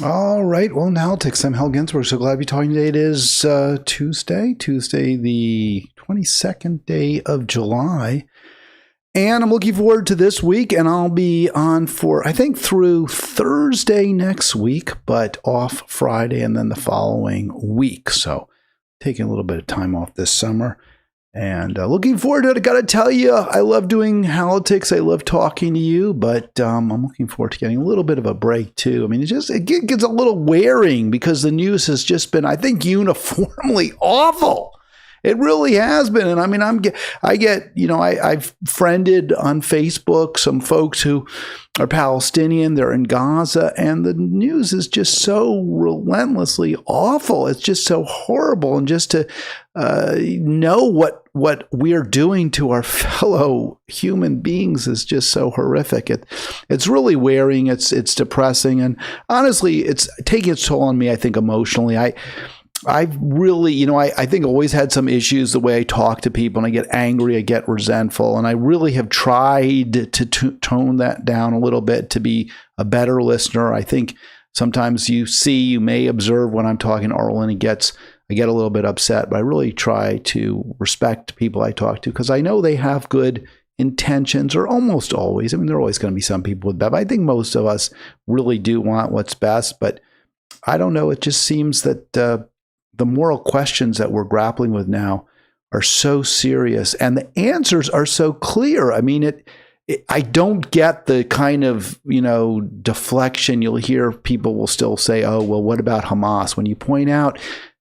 All right. Well, now, Halitics, I'm Hal Ginsberg. So glad to be talking today. It is Tuesday, the 22nd day of July. And I'm looking forward to this week. And I'll be on for, I think, through Thursday next week, but off Friday and then the following week. So taking a little bit of time off this summer. And looking forward to it. I got to tell you, I love doing Halitics. I love talking to you, but I'm looking forward to getting a little bit of a break too. I mean, it gets a little wearing because the news has just been, I think, uniformly awful. It really has been. And I mean, I've friended on Facebook some folks who are Palestinian. They're in Gaza, and the news is just so relentlessly awful. It's just so horrible. And just to know what we're doing to our fellow human beings is just so horrific. It's really wearing. It's depressing. And honestly, it's taking its toll on me, I think, emotionally. I've really, I think always had some issues the way I talk to people, and I get angry, I get resentful, and I really have tried to tone that down a little bit to be a better listener. I think sometimes you may observe when I'm talking to Arlen, I get a little bit upset, but I really try to respect people I talk to because I know they have good intentions, or almost always. I mean, there are always going to be some people with that, but I think most of us really do want what's best. But I don't know, it just seems that the moral questions that we're grappling with now are so serious, and the answers are so clear. I mean, I don't get the kind of, deflection. You'll hear people will still say, oh, well, what about Hamas? When you point out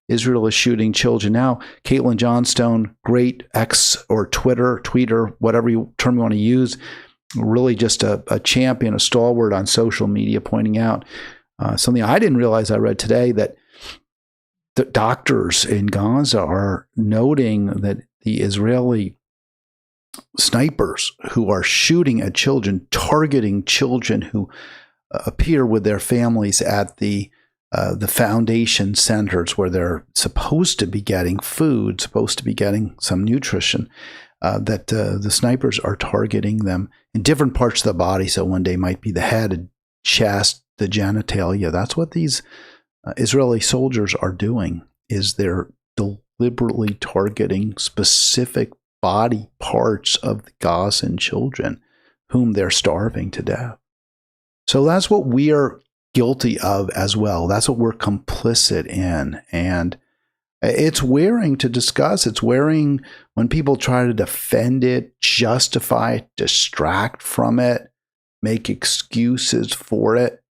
Israel is shooting children. Now, Caitlin Johnstone, great X or tweeter, whatever term you want to use, really just a champion, a stalwart on social media, pointing out something I didn't realize. I read today that the doctors in Gaza are noting that the Israeli snipers who are shooting at children, targeting children who appear with their families at the foundation centers where they're supposed to be getting food, supposed to be getting some nutrition, that the snipers are targeting them in different parts of the body. So one day might be the head, chest, the genitalia. That's what these Israeli soldiers are doing, is they're deliberately targeting specific body parts of the Gazan children whom they're starving to death. So that's what we are guilty of as well. That's what we're complicit in. And it's wearing to discuss. It's wearing when people try to defend it, justify it, distract from it, make excuses for it.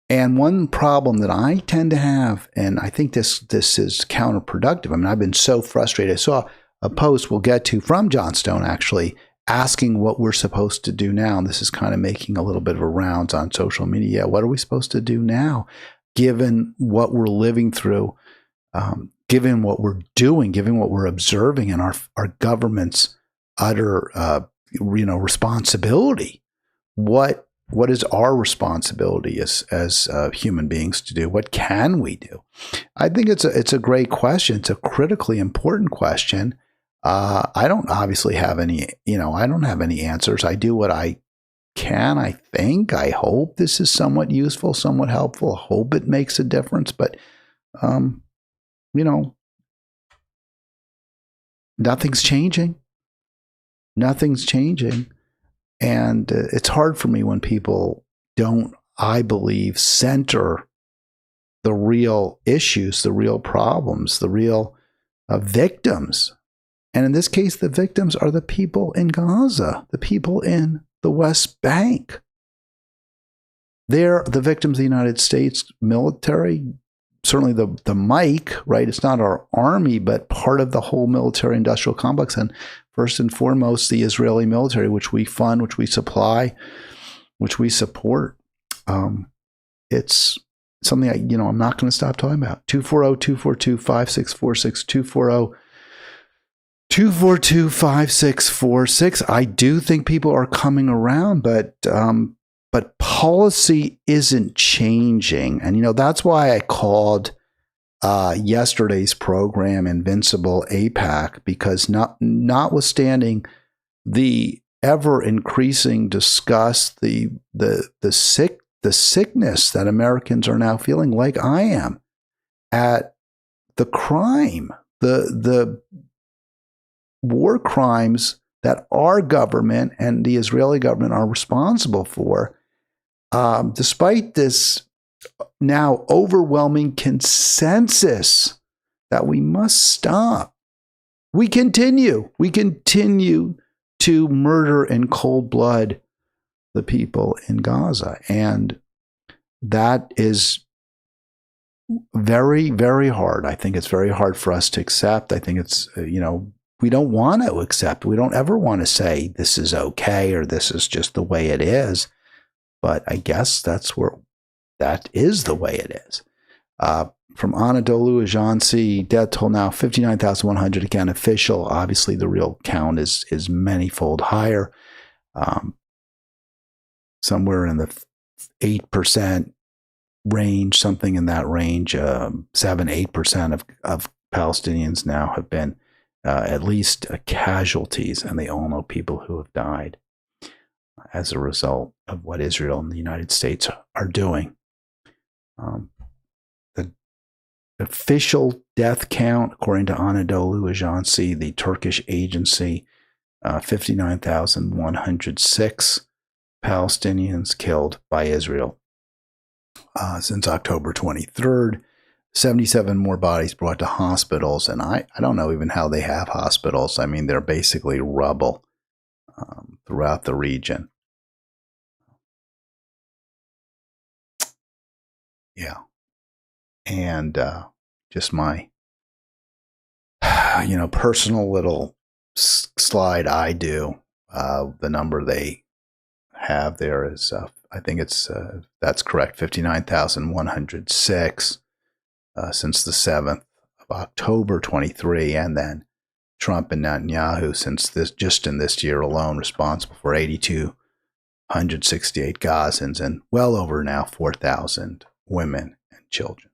And one problem that I tend to have, and I think this is counterproductive. I mean, I've been so frustrated. I saw a post we'll get to from Johnstone, actually, asking what we're supposed to do now. And this is kind of making a little bit of a rounds on social media. What are we supposed to do now, given what we're living through, given what we're doing, given what we're observing, and our government's utter, responsibility? What is our responsibility as human beings to do? What can we do? I think it's a great question. It's a critically important question. I don't obviously have any, I don't have any answers. I do what I can. I think, I hope this is somewhat useful, somewhat helpful. I hope it makes a difference. But, nothing's changing. Nothing's changing. And it's hard for me when people don't, I believe, center the real issues, the real problems, the real victims. And in this case, the victims are the people in Gaza, the people in the West Bank. They're the victims of the United States military, certainly the mic, right? It's not our army, but part of the whole military industrial complex. And first and foremost, the Israeli military, which we fund, which we supply, which we support. It's something I'm not going to stop talking about. 240-242-5646, 240-242-5646. I do think people are coming around, but policy isn't changing. And, that's why I called yesterday's program Invincible AIPAC, because notwithstanding the ever increasing disgust, the the sickness that Americans are now feeling, like I am, at the crime, the war crimes that our government and the Israeli government are responsible for, despite this now overwhelming consensus that we must stop. We continue to murder in cold blood the people in Gaza. And that is very, very hard. I think it's very hard for us to accept. I think it's, we don't want to accept. We don't ever want to say this is okay or this is just the way it is. But I guess that is the way it is. From Anadolu Ajansi, death toll now 59,100, again official. Obviously, the real count is manyfold higher, somewhere in the 8% range, something in that range. 7-8% of Palestinians now have been at least casualties, and they all know people who have died as a result of what Israel and the United States are doing. The official death count, according to Anadolu Ajansi, the Turkish agency, 59,106 Palestinians killed by Israel since October 23rd. 77 more bodies brought to hospitals, and I don't know even how they have hospitals. I mean, they're basically rubble throughout the region. Yeah. And just my, personal little slide I do. The number they have there is, I think it's, that's correct, 59,106 since the 7th of October 23. And then Trump and Netanyahu, since just in this year alone, responsible for 8,268 Gazans and well over now 4,000 women and children.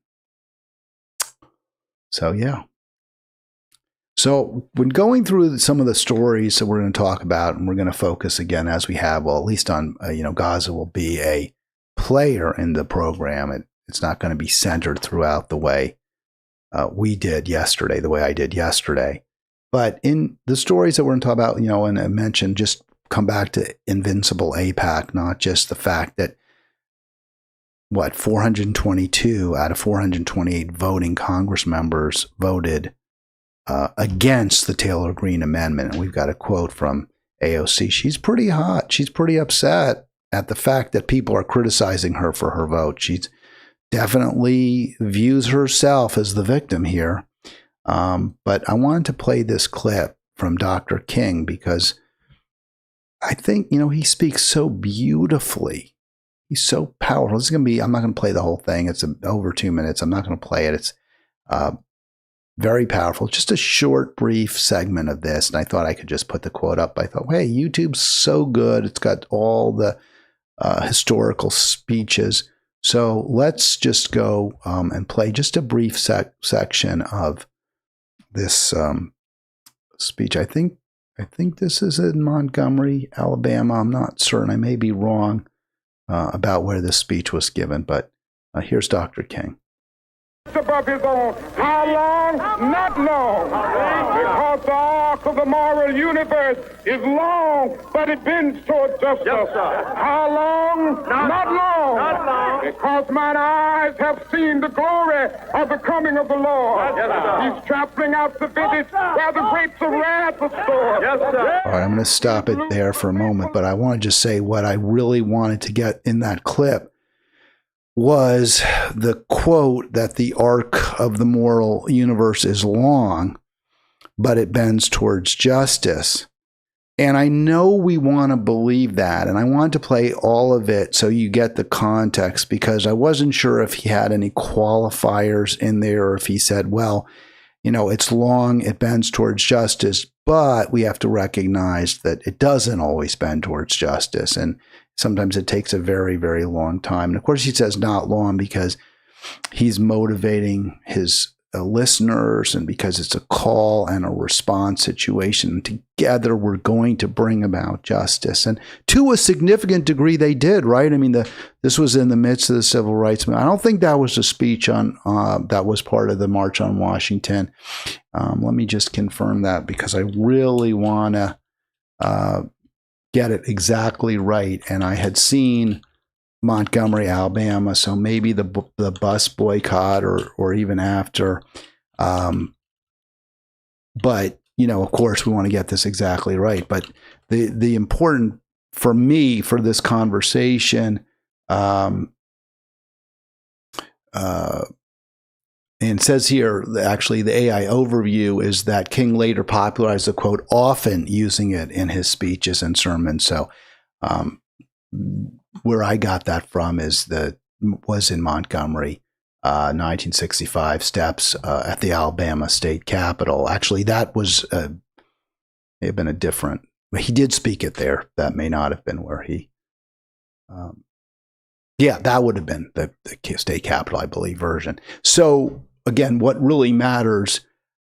So, yeah. So when going through some of the stories that we're going to talk about, and we're going to focus again, as we have, well, at least on, Gaza will be a player in the program. It's not going to be centered throughout the way we did yesterday, the way I did yesterday. But in the stories that we're going to talk about, and I mentioned, just come back to Invincible AIPAC, not just the fact that 422 out of 428 voting Congress members voted against the Taylor Greene Amendment. And we've got a quote from AOC. She's pretty hot. She's pretty upset at the fact that people are criticizing her for her vote. She definitely views herself as the victim here. But I wanted to play this clip from Dr. King because I think, he speaks so beautifully. He's so powerful. This is going to be, I'm not going to play the whole thing. It's over 2 minutes. I'm not going to play it. It's very powerful. Just a short, brief segment of this. And I thought I could just put the quote up. I thought, hey, YouTube's so good. It's got all the historical speeches. So let's just go and play just a brief section of this speech. I think this is in Montgomery, Alabama. I'm not certain. I may be wrong about where this speech was given, but here's Dr. King. Above his own. How long? Not long. Because the arc of the moral universe is long, but it bends toward justice. Yes, how long? Not long. Not long. Because mine eyes have seen the glory of the coming of the Lord. Yes, he's trampling out the vintage where the grapes of wrath are stored. Yes, sir. All right, I'm going to stop it there for a moment, but I want to just say what I really wanted to get in that clip was the quote that the arc of the moral universe is long, but it bends towards justice. And I know we want to believe that. And I wanted to play all of it so you get the context, because I wasn't sure if he had any qualifiers in there, or if he said, well, it's long, it bends towards justice, but we have to recognize that it doesn't always bend towards justice. And sometimes it takes a very, very long time. And of course, he says not long because he's motivating his listeners and because it's a call and a response situation. Together, we're going to bring about justice. And to a significant degree, they did, right? I mean, this was in the midst of the civil rights movement. I don't think that was a speech on that was part of the March on Washington. Let me just confirm that because I really want to get it exactly right. And I had seen Montgomery, Alabama, so maybe the bus boycott or even after. But, of course, we want to get this exactly right. But the important for me for this conversation, and it says here, actually, the AI overview is that King later popularized the quote, often using it in his speeches and sermons. So, where I got that from was in Montgomery, 1965 steps at the Alabama state capitol. Actually, that was may have been a different. He did speak it there. That may not have been where he. That would have been the state capitol, I believe, version. So again, what really matters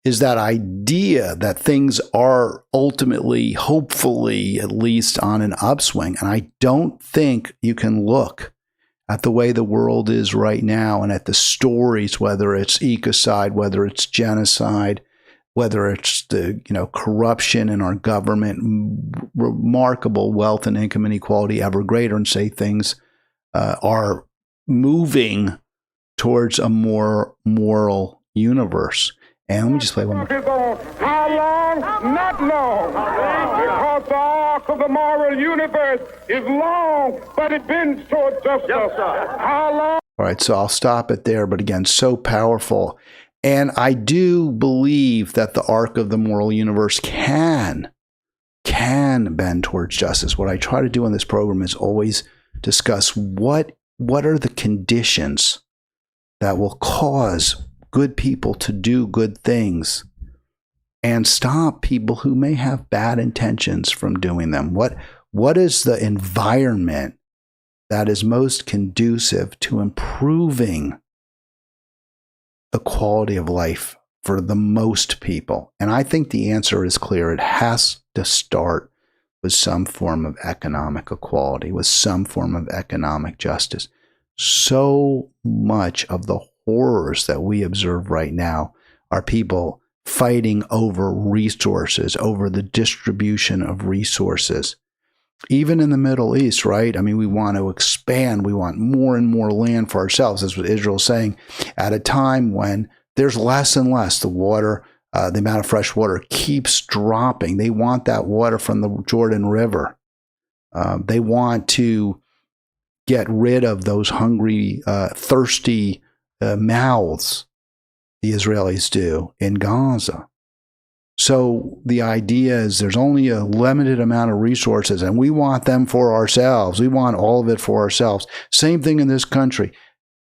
is that idea that things are ultimately, hopefully, at least on an upswing. And I don't think you can look at the way the world is right now and at the stories, whether it's ecocide, whether it's genocide, whether it's the corruption in our government, remarkable wealth and income inequality ever greater, and say things are moving towards a more moral universe. And let me just play one more. How long? Not long. Because the arc of the moral universe is long, but it bends toward justice. How long? All right, so I'll stop it there. But again, so powerful. And I do believe that the arc of the moral universe can bend towards justice. What I try to do in this program is always discuss what are the conditions that will cause good people to do good things and stop people who may have bad intentions from doing them. What is the environment that is most conducive to improving the quality of life for the most people? And I think the answer is clear. It has to start with some form of economic equality, with some form of economic justice. So much of the horrors that we observe right now are people fighting over resources, over the distribution of resources. Even in the Middle East, right? I mean, we want to expand. We want more and more land for ourselves. That's what Israel's saying at a time when there's less and less. The water, the amount of fresh water keeps dropping. They want that water from the Jordan River. They want to get rid of those hungry, thirsty mouths, the Israelis do, in Gaza. So the idea is there's only a limited amount of resources and we want them for ourselves. We want all of it for ourselves. Same thing in this country.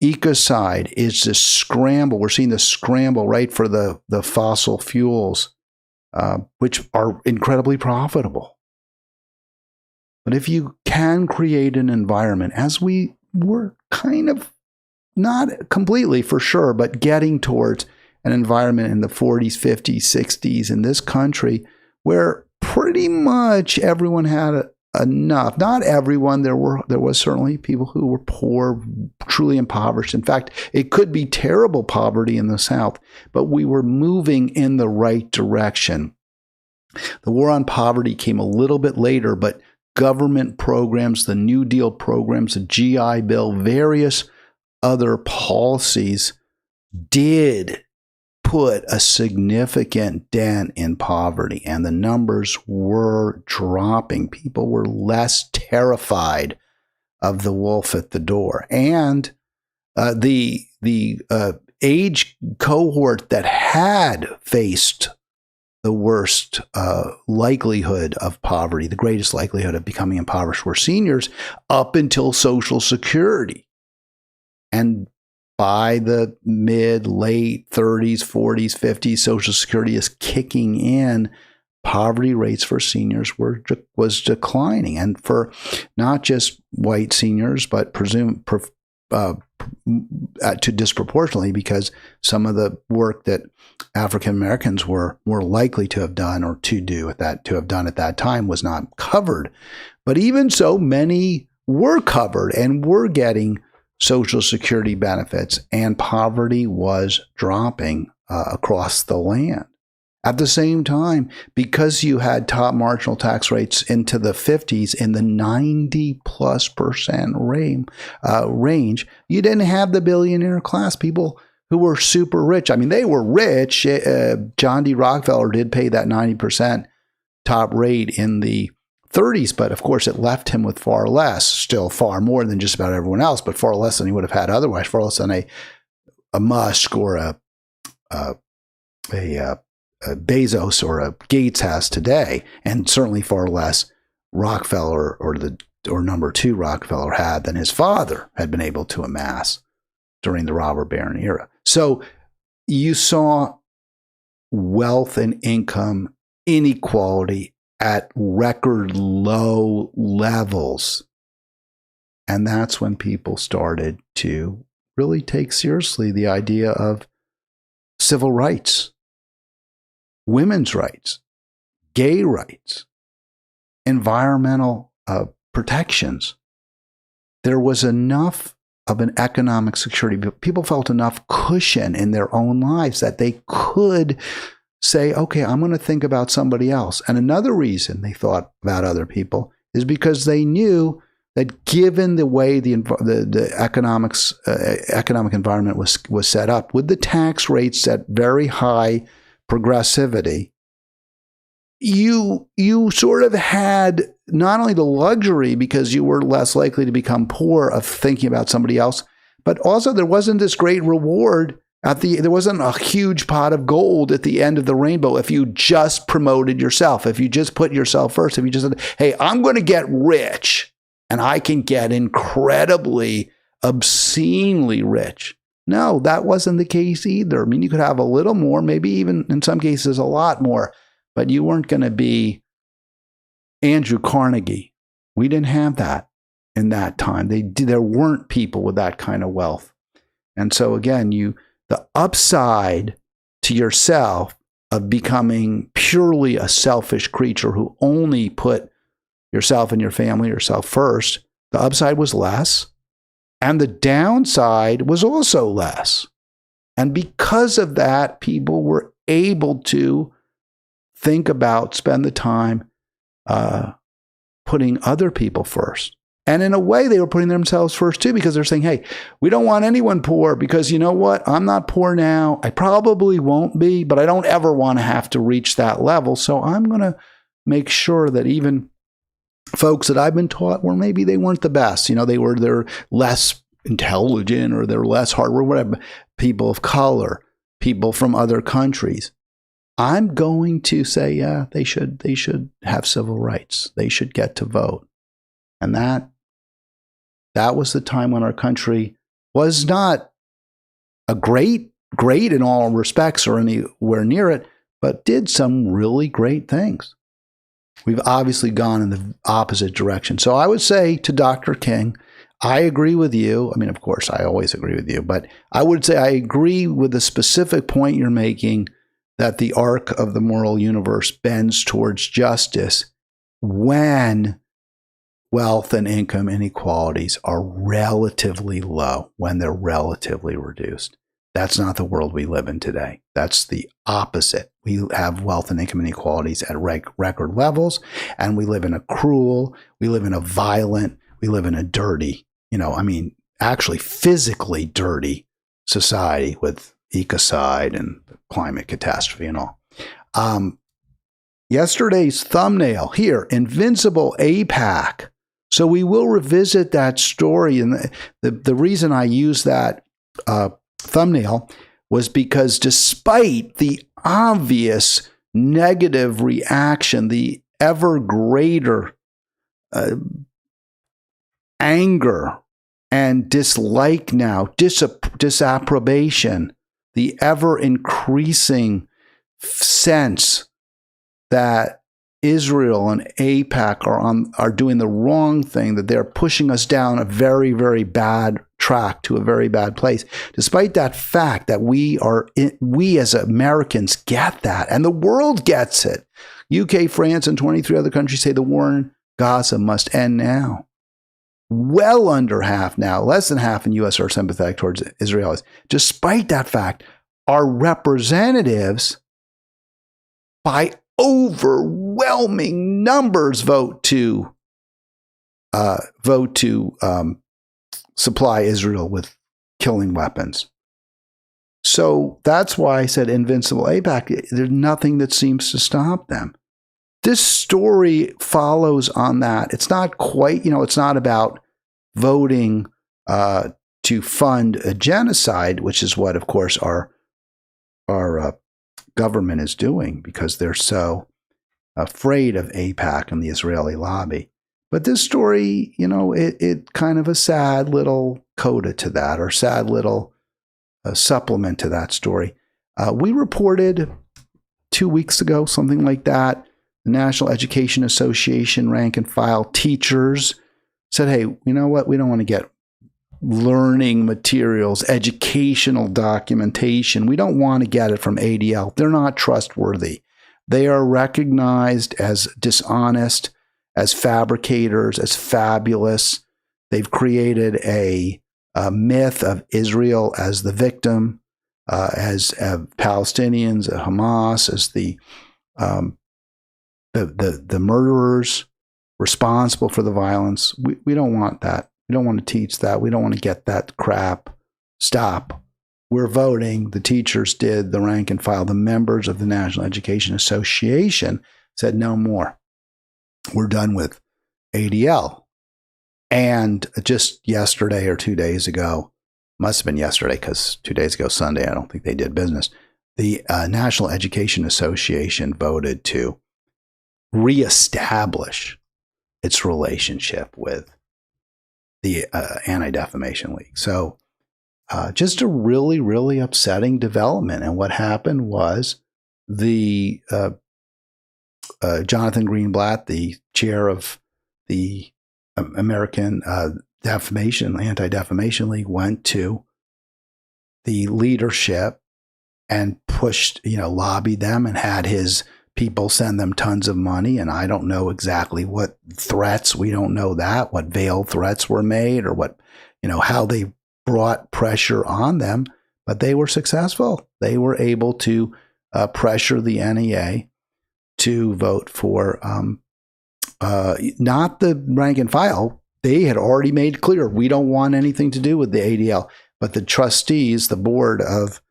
Ecocide is this scramble. We're seeing the scramble, right, for the fossil fuels, which are incredibly profitable. But if you can create an environment, as we were kind of not completely for sure, but getting towards an environment in the 40s, 50s, 60s in this country where pretty much everyone had enough. Not everyone. There was certainly people who were poor, truly impoverished. In fact, it could be terrible poverty in the South, but we were moving in the right direction. The war on poverty came a little bit later, but government programs, the New Deal programs, the GI Bill, various other policies did put a significant dent in poverty, and the numbers were dropping. People were less terrified of the wolf at the door. And the age cohort that had faced the worst likelihood of poverty, the greatest likelihood of becoming impoverished, were seniors up until Social Security. And by the late 30s, 40s, 50s, Social Security is kicking in. Poverty rates for seniors was declining, and for not just white seniors, but to disproportionately, because some of the work that African Americans were more likely to have done or to have done at that time was not covered. But even so, many were covered and were getting Social Security benefits, and poverty was dropping across the land. At the same time, because you had top marginal tax rates into the 50s in the 90+% range, you didn't have the billionaire class, people who were super rich. I mean, they were rich. John D. Rockefeller did pay that 90% top rate in the 30s, but of course it left him with far less, still far more than just about everyone else, but far less than he would have had otherwise, far less than a Musk or a Bezos or a Gates has today, and certainly far less Rockefeller or number two Rockefeller had than his father had been able to amass during the robber baron era. So you saw wealth and income inequality at record low levels. And that's when people started to really take seriously the idea of civil rights, women's rights, gay rights, environmental protections. There was enough of an economic security. People felt enough cushion in their own lives that they could say, okay, I'm going to think about somebody else. And another reason they thought about other people is because they knew that given the way the economic environment was set up, with the tax rates at very high progressivity, you sort of had not only the luxury, because you were less likely to become poor, of thinking about somebody else, but also there wasn't this great reward there wasn't a huge pot of gold at the end of the rainbow if you just promoted yourself, if you just put yourself first, if you just said, hey, I'm going to get rich and I can get incredibly, obscenely rich. No, that wasn't the case either. I mean, you could have a little more, maybe even in some cases a lot more, but you weren't going to be Andrew Carnegie. We didn't have that in that time. There weren't people with that kind of wealth. And so again, the upside to yourself of becoming purely a selfish creature who only put yourself and your family, yourself first, the upside was less, and the downside was also less. And because of that, people were able to spend the time putting other people first. And in a way, they were putting themselves first too, because they're saying, hey, we don't want anyone poor, because you know what? I'm not poor now. I probably won't be, but I don't ever want to have to reach that level. So I'm going to make sure that even folks that I've been taught, or maybe they weren't the best, they're less intelligent or they're less hardworking, whatever, people of color, people from other countries, I'm going to say, yeah, they should have civil rights. They should get to vote. And that was the time when our country was not a great in all respects or anywhere near it, but did some really great things. We've obviously gone in the opposite direction. So I would say to Dr. King, I agree with you. I mean, of course, I always agree with you, but I would say I agree with the specific point you're making, that the arc of the moral universe bends towards justice when wealth and income inequalities are relatively low, when they're relatively reduced. That's not the world we live in today. That's the opposite. We have wealth and income inequalities at record levels, and we live in a cruel, we live in a violent, we live in a dirty, actually physically dirty society with ecocide and climate catastrophe and all. Yesterday's thumbnail here, Invincible AIPAC. So we will revisit that story. And the reason I use that thumbnail was because despite the obvious negative reaction, the ever greater anger and dislike now, disapprobation, the ever increasing sense that Israel and AIPAC are doing the wrong thing, that they're pushing us down a very, very bad track to a very bad place. Despite that fact that we as Americans get that, and the world gets it. UK, France, and 23 other countries say the war in Gaza must end now. Well under half now, less than half in U.S. are sympathetic towards Israelis. Despite that fact, our representatives, by overwhelming numbers, vote to supply Israel with killing weapons. So that's why I said Invincible AIPAC. There's nothing that seems to stop them. This story follows on that. It's not quite, it's not about voting to fund a genocide, which is what, of course, our government is doing because they're so afraid of AIPAC and the Israeli lobby. But this story, it kind of a sad little coda to that, or sad little supplement to that story. We reported 2 weeks ago, something like that, the National Education Association rank and file teachers said, hey, you know what? We don't want to get learning materials, educational documentation. We don't want to get it from ADL. They're not trustworthy. They are recognized as dishonest, as fabricators, as fabulous. They've created a myth of Israel as the victim, as Palestinians, Hamas as the murderers responsible for the violence. We don't want that. We don't want to teach that. We don't want to get that crap. Stop. We're voting. The teachers did, the rank and file, the members of the National Education Association said no more. We're done with ADL. And just yesterday or 2 days ago, must have been yesterday because 2 days ago, Sunday, I don't think they did business. The National Education Association voted to reestablish its relationship with the Anti-Defamation League. So just a really, really upsetting development. And what happened was the Jonathan Greenblatt, the chair of the American Anti-Defamation League, went to the leadership and pushed, lobbied them and had his people send them tons of money. And I don't know exactly what threats, we don't know that, what veiled threats were made or what, how they brought pressure on them, but they were successful. They were able to pressure the NEA to vote for not the rank and file. They had already made clear, we don't want anything to do with the ADL, but the trustees, the board of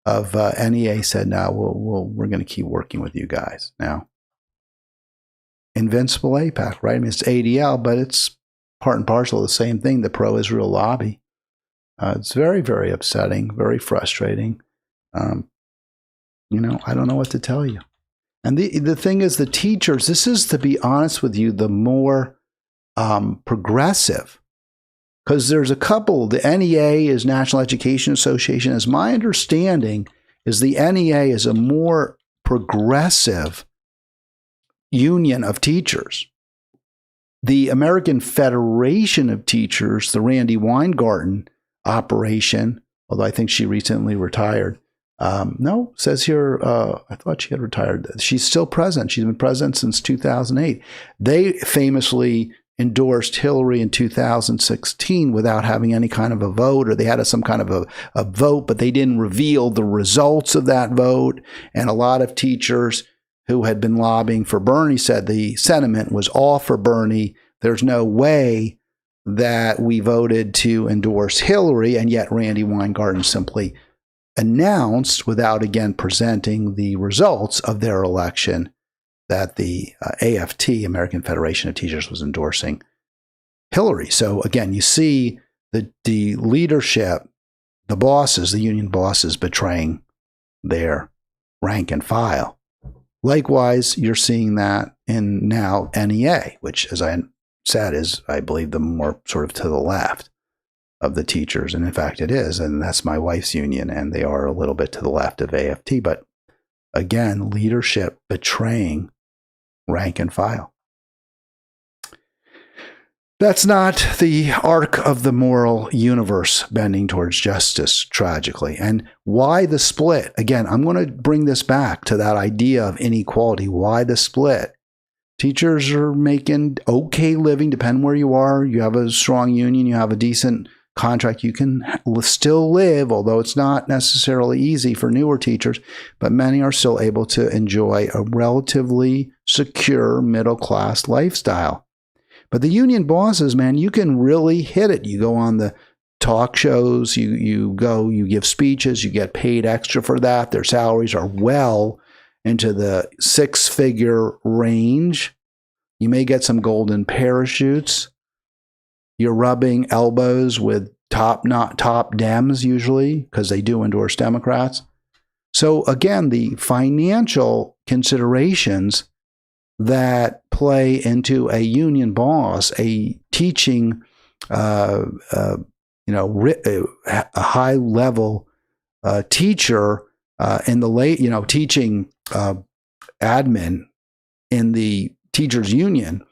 NEA said, no, we're going to keep working with you guys. Now, Invincible AIPAC, right? I mean, it's ADL, but it's part and parcel of the same thing, the pro-Israel lobby. It's very, very upsetting, very frustrating. I don't know what to tell you. And the thing is, the teachers, this is, to be honest with you, the more progressive. Because there's a couple, the NEA is National Education Association. As my understanding is, the NEA is a more progressive union of teachers. The American Federation of Teachers, the Randy Weingarten operation, although I think she recently retired. No, says here, I thought she had retired. She's still present. She's been present since 2008. They famously endorsed Hillary in 2016 without having any kind of a vote, or they had some kind of a vote, but they didn't reveal the results of that vote. And a lot of teachers who had been lobbying for Bernie said the sentiment was all for Bernie. There's no way that we voted to endorse Hillary, and yet Randy Weingarten simply announced, without again presenting the results of their election, that the AFT, American Federation of Teachers, was endorsing Hillary. So again, you see the leadership, the bosses, the union bosses, betraying their rank and file. Likewise, you're seeing that in now NEA, which, as I said, is, I believe, the more sort of to the left of the teachers. And in fact, it is. And that's my wife's union, and they are a little bit to the left of AFT. But again, leadership betraying rank and file. That's not the arc of the moral universe bending towards justice, tragically. And why the split? Again, I'm going to bring this back to that idea of inequality. Why the split? Teachers are making okay living, depending where you are. You have a strong union, you have a decent contract, you can still live, although it's not necessarily easy for newer teachers, but many are still able to enjoy a relatively secure middle-class lifestyle. But the union bosses, man, you can really hit it. You go on the talk shows, you give speeches, you get paid extra for that. Their salaries are well into the six-figure range. You may get some golden parachutes. You're rubbing elbows with top Dems usually, because they do endorse Democrats. So again, the financial considerations that play into a union boss, a teaching, a high level teacher in the teaching admin in the teachers union,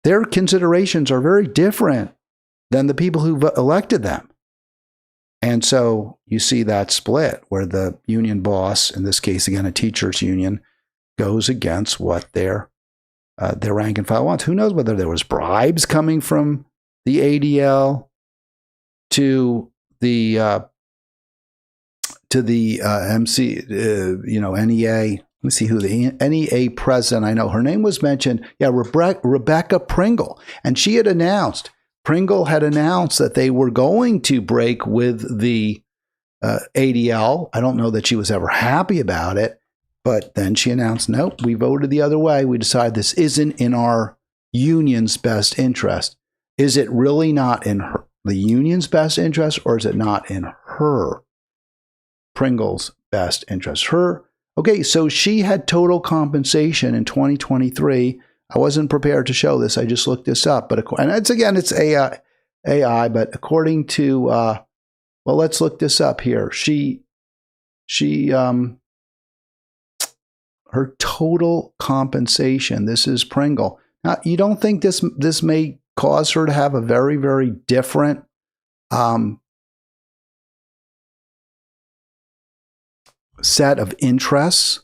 their considerations are very different than the people who elected them. And so you see that split where the union boss, in this case, again, a teachers union, goes against what their rank and file wants. Who knows whether there was bribes coming from the ADL to the MC, NEA. Let me see who the NEA president, I know her name was mentioned. Yeah, Rebecca Pringle. And she had announced, Pringle had announced that they were going to break with the ADL. I don't know that she was ever happy about it, but then she announced, nope, we voted the other way. We decided this isn't in our union's best interest. Is it really not in the union's best interest, or is it not in her, Pringle's best interest? Okay, so she had total compensation in 2023. I wasn't prepared to show this. I just looked this up. But it's AI. But according to, let's look this up here. Her total compensation. This is Pringle. Now, you don't think this may cause her to have a very, very different set of interests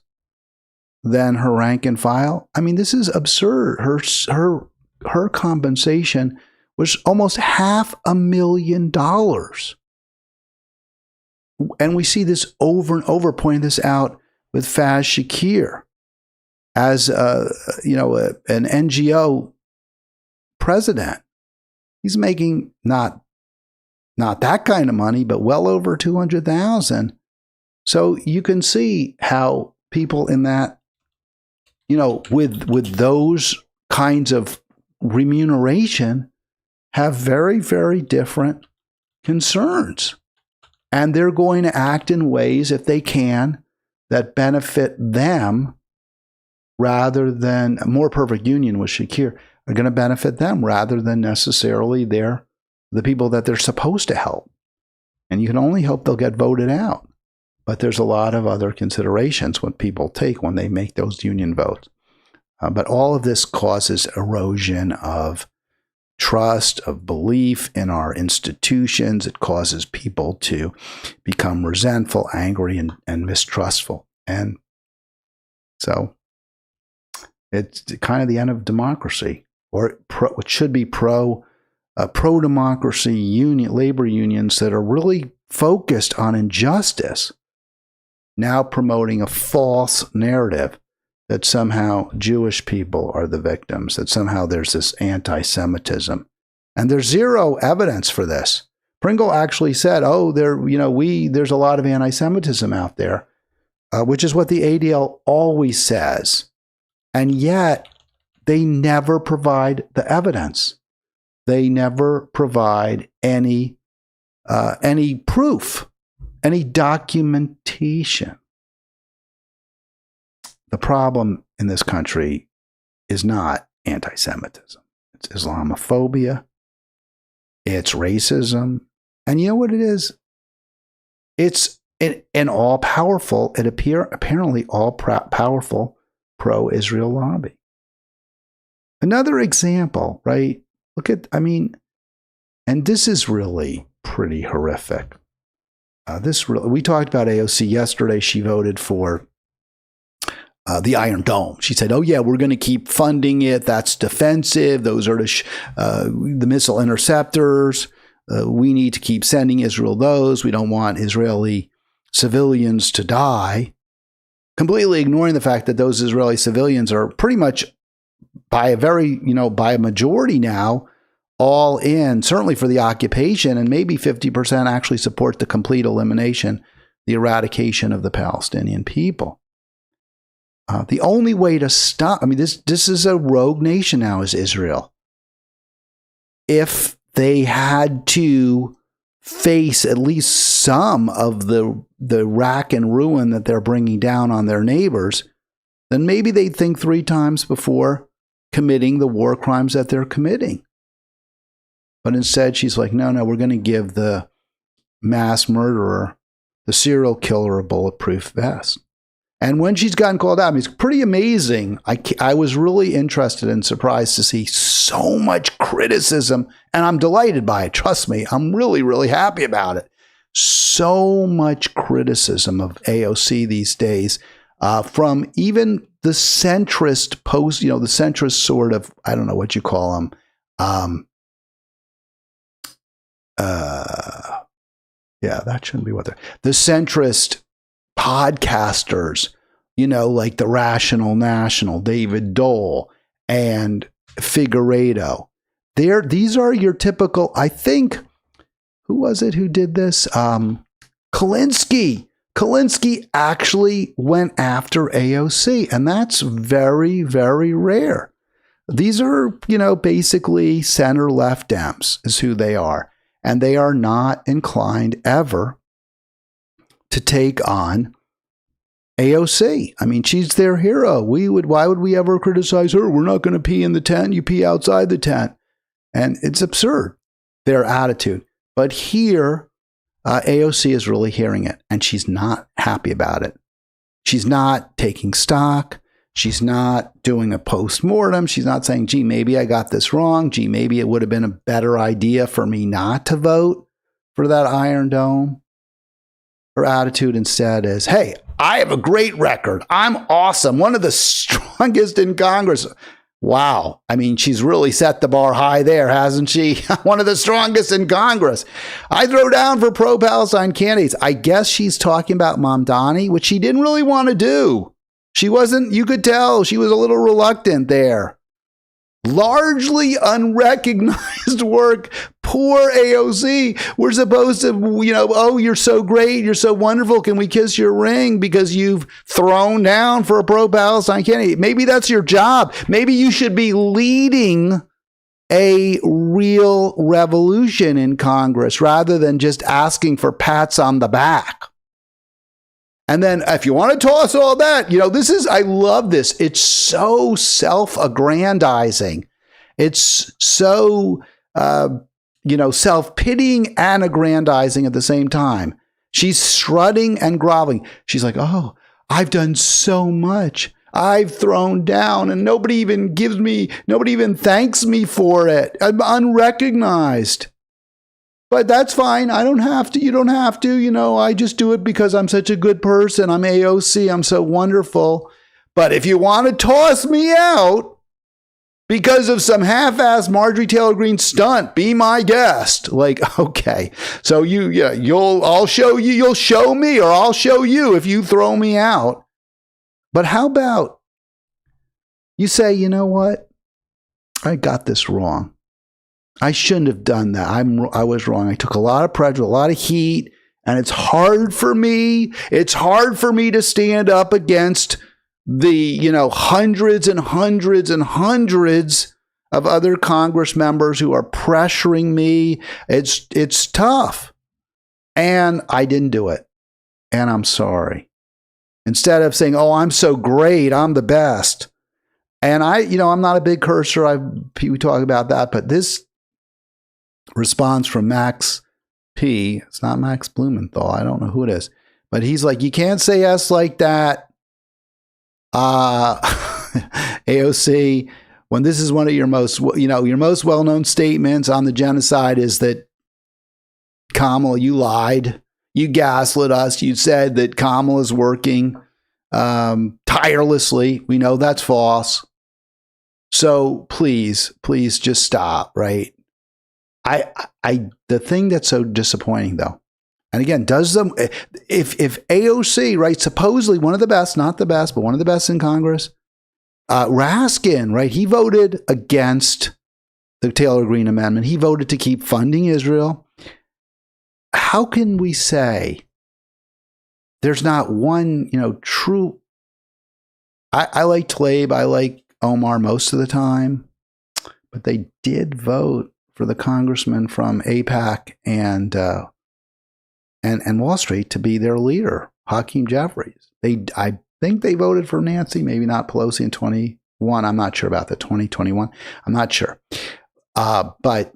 than her rank and file? I mean, this is absurd. Her compensation was almost $500,000. And we see this over and over, pointing this out with Faz Shakir as an NGO president. He's making not that kind of money, but well over $200,000. So you can see how people in that, with those kinds of remuneration have very, very different concerns. And they're going to act in ways, if they can, that benefit them rather than a more perfect union with Shakir are going to benefit them rather than necessarily the people that they're supposed to help. And you can only hope they'll get voted out. But there's a lot of other considerations what people take when they make those union votes. But all of this causes erosion of trust, of belief in our institutions. It causes people to become resentful, angry, and mistrustful. And so it's kind of the end of democracy, or it should be pro-democracy labor unions that are really focused on injustice, now promoting a false narrative that somehow Jewish people are the victims, that somehow there's this anti-Semitism. And there's zero evidence for this. Pringle actually said, there's a lot of anti-Semitism out there, which is what the ADL always says. And yet they never provide the evidence. They never provide any proof, any documentation. The problem in this country is not anti-Semitism. It's Islamophobia. It's racism. And you know what it is? It's an all-powerful, apparently all-powerful pro-Israel lobby. Another example, right? Look at, and this is really pretty horrific. We talked about AOC yesterday. She voted for the Iron Dome. She said, oh, yeah, we're going to keep funding it. That's defensive. Those are the missile interceptors. We need to keep sending Israel those. We don't want Israeli civilians to die. Completely ignoring the fact that those Israeli civilians are pretty much by a majority now, all in, certainly for the occupation, and maybe 50% actually support the complete elimination, the eradication of the Palestinian people. The only way to stop, this is a rogue nation now, is Israel. If they had to face at least some of the rack and ruin that they're bringing down on their neighbors, then maybe they'd think 3 times before committing the war crimes that they're committing. But instead, she's like, no, we're going to give the mass murderer, the serial killer, a bulletproof vest. And when she's gotten called out, it's pretty amazing. I was really interested and surprised to see so much criticism, and I'm delighted by it. Trust me, I'm really, really happy about it. So much criticism of AOC these days from even the centrist the centrist sort of, I don't know what you call them. Yeah, that shouldn't be what they're. The centrist podcasters, like the Rational National, David Dole and Figueiredo. These are your typical, I think, who was it who did this? Kulinski. Kulinski actually went after AOC, and that's very, very rare. These are, basically center-left Dems is who they are. And they are not inclined ever to take on AOC. She's their hero. Why would we ever criticize her? We're not going to pee in the tent. You pee outside the tent. And it's absurd, their attitude. But here, AOC is really hearing it, and she's not happy about it. She's not taking stock. She's not doing a post-mortem. She's not saying, gee, maybe I got this wrong. Gee, maybe it would have been a better idea for me not to vote for that Iron Dome. Her attitude instead is, hey, I have a great record. I'm awesome. One of the strongest in Congress. Wow. She's really set the bar high there, hasn't she? One of the strongest in Congress. I throw down for pro-Palestine candidates. I guess she's talking about Mamdani, which she didn't really want to do. She wasn't, you could tell she was a little reluctant there. Largely unrecognized work. Poor AOC. We're supposed to, oh, you're so great. You're so wonderful. Can we kiss your ring because you've thrown down for a pro-Palestine candidate? Maybe that's your job. Maybe you should be leading a real revolution in Congress rather than just asking for pats on the back. And then if you want to toss all that, I love this. It's so self-aggrandizing. It's so, self-pitying and aggrandizing at the same time. She's strutting and groveling. She's like, oh, I've done so much. I've thrown down and nobody even thanks me for it. I'm unrecognized. But that's fine. I don't have to. You don't have to. I just do it because I'm such a good person. I'm AOC. I'm so wonderful. But if you want to toss me out because of some half-assed Marjorie Taylor Greene stunt, be my guest. Like, okay. So you'll show me, or I'll show you if you throw me out. But how about you say, you know what? I got this wrong. I shouldn't have done that. I was wrong. I took a lot of pressure, a lot of heat, and it's hard for me. It's hard for me to stand up against the, hundreds and hundreds and hundreds of other Congress members who are pressuring me. It's tough. And I didn't do it. And I'm sorry. Instead of saying, oh, I'm so great, I'm the best. And I'm not a big cursor. We talk about that, but this response from Max P. It's not Max Blumenthal. I don't know who it is. But he's like, you can't say S like that. AOC, when this is one of your most, your most well-known statements on the genocide is that Kamala, you lied. You gaslit us. You said that Kamala is working tirelessly. We know that's false. So please just stop, right? The thing that's so disappointing though, and again, if AOC, right, supposedly one of the best, not the best, but one of the best in Congress, Raskin, right, he voted against the Taylor Greene Amendment. He voted to keep funding Israel. How can we say there's not one, true? I like Tlaib, I like Omar most of the time, but they did vote for the congressman from AIPAC and Wall Street to be their leader, Hakeem Jeffries. I think they voted for Nancy, maybe not Pelosi in 21. I'm not sure about the 2021. I'm not sure. But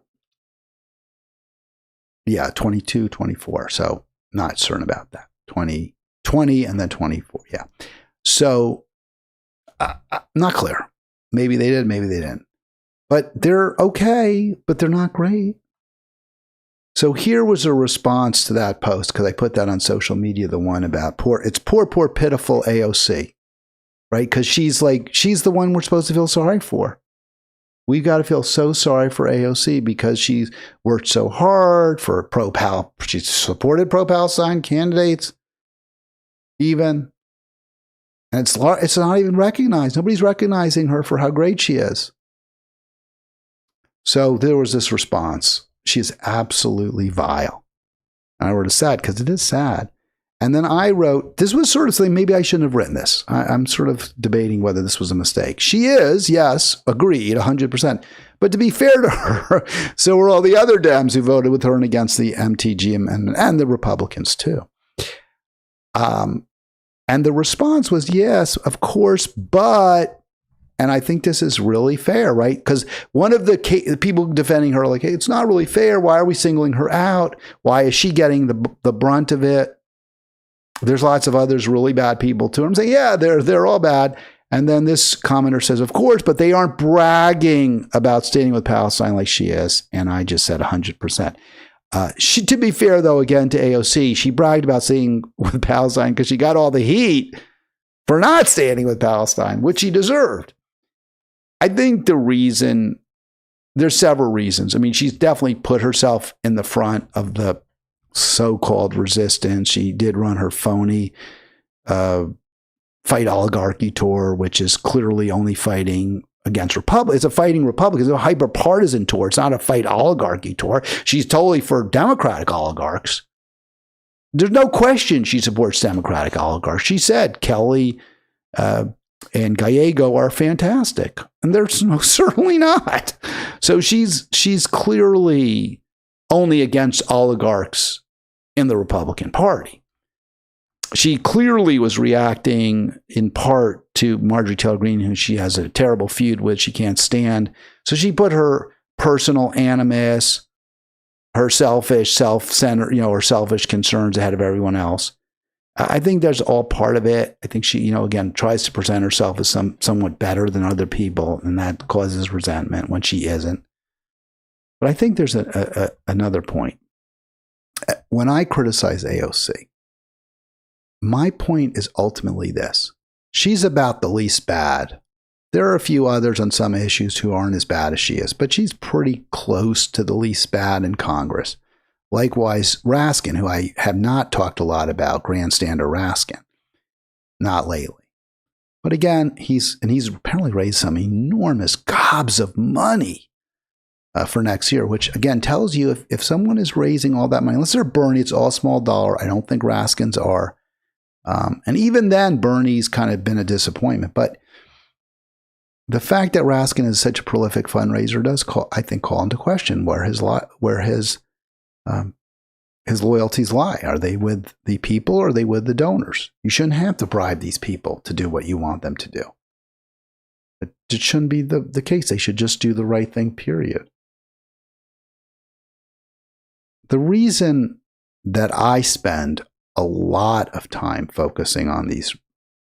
yeah, 22, 24. So not certain about that. 2020 and then 24. Yeah. So not clear. Maybe they did, maybe they didn't. But they're okay, but they're not great. So here was a response to that post, because I put that on social media, the one about poor, pitiful AOC, right? Because she's the one we're supposed to feel sorry for. We've got to feel so sorry for AOC because she's worked so hard for she's supported pro-Palestine candidates, even. And it's not even recognized. Nobody's recognizing her for how great she is. So there was this response. She is absolutely vile. And I wrote, it's sad because it is sad. And then I wrote, this was sort of saying, maybe I shouldn't have written this. I'm sort of debating whether this was a mistake. She is, yes, agreed, 100%. But to be fair to her, so were all the other Dems who voted with her and against the MTG amendment, and the Republicans too. And the response was, yes, of course, but, and I think this is really fair, right? Because one of the people defending her, like, hey, it's not really fair. Why are we singling her out? Why is she getting the brunt of it? There's lots of others really bad people too. I'm saying, yeah, they're all bad. And then this commenter says, of course, but they aren't bragging about standing with Palestine like she is. And I just said 100%. To be fair, though, again, to AOC, she bragged about staying with Palestine because she got all the heat for not standing with Palestine, which she deserved. I think there's several reasons. I mean, she's definitely put herself in the front of the so-called resistance. She did run her phony Fight Oligarchy tour, which is clearly only fighting against Republicans. It's a fighting Republicans. It's a hyper-partisan tour. It's not a Fight Oligarchy tour. She's totally for Democratic oligarchs. There's no question she supports Democratic oligarchs. She said Kelly and Gallego are fantastic. And they're certainly not. So she's clearly only against oligarchs in the Republican Party. She clearly was reacting in part to Marjorie Taylor Greene, who she has a terrible feud with. She can't stand. So she put her personal animus, her selfish, self-centered, her selfish concerns ahead of everyone else. I think that's all part of it. I think she, again, tries to present herself as somewhat better than other people, and that causes resentment when she isn't. But I think there's another point. When I criticize AOC, my point is ultimately this. She's about the least bad. There are a few others on some issues who aren't as bad as she is, but she's pretty close to the least bad in Congress. Likewise, Raskin, who I have not talked a lot about, grandstander Raskin, not lately. But again, he's apparently raised some enormous gobs of money for next year, which again tells you if someone is raising all that money, unless they're Bernie, it's all small dollar. I don't think Raskin's are. And even then, Bernie's kind of been a disappointment. But the fact that Raskin is such a prolific fundraiser does call into question where his loyalties lie. Are they with the people or are they with the donors? You shouldn't have to bribe these people to do what you want them to do. It shouldn't be the case. They should just do the right thing, period. The reason that I spend a lot of time focusing on these